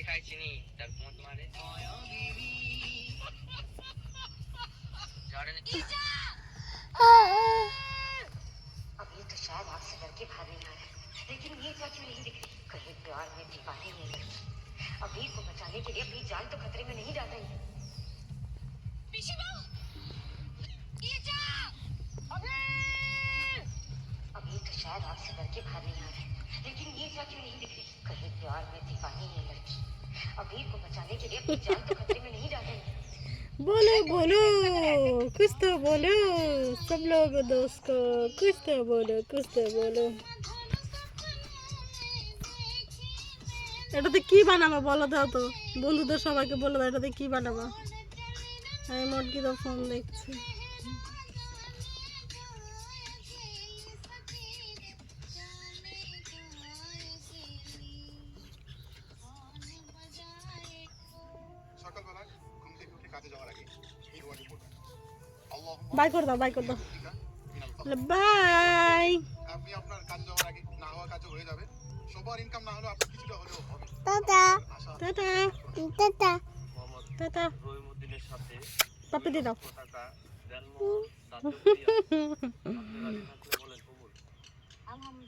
खाई चीनी तब कौन तुम्हारे अभी तो शायद आपसे डर के भाग नहीं आ रहा है, लेकिन ये क्या क्यों नहीं दिख रही? कहीं प्यार में दीवानी नहीं लगी। अभी को बचाने के लिए अपनी जान तो खतरे में नहीं डाल रही। अभी तो शायद आपसे डर के भाग नहीं आ रहा है, लेकिन ये क्या क्यों नहीं दिख रही? कहीं प्यार में दीवानी नहीं लगी। अभी को बचाने के लिए अपनी जान तो खतरे में नहीं डाल रही। बोलो बोलो, कुछ तो बोलो सब लोग दोस्त को, कुछ तो बोलो, कुछ तो बोलो। এটাতে কি বানাবো বলো দাও তো, বন্ধুদের সবাইকে বলে দাও এটাতে কি বানাবো। আমি মটকি তো ফোন দেখছি। সকালবেলা ঘুম থেকে উঠে কাজে যাওয়ার আগে এই দোয়াটি পড়বেন। আল্লাহুম্মা বাই করে দাও, বাই করে দাও, মিনাল বাই। আপনি আপনার কাজে যাওয়ার আগে না হওয়া কাজে হয়ে যাবে। সবার ইনকাম না হলেও আপনার কিছুটা হলেও হবে। টাটা আশা টাটা টাটা मोहम्मद টাটা। রহিমউদ্দিনের সাথে পাপি দিয়ে দাও। টাকা জন্ম দাতব্য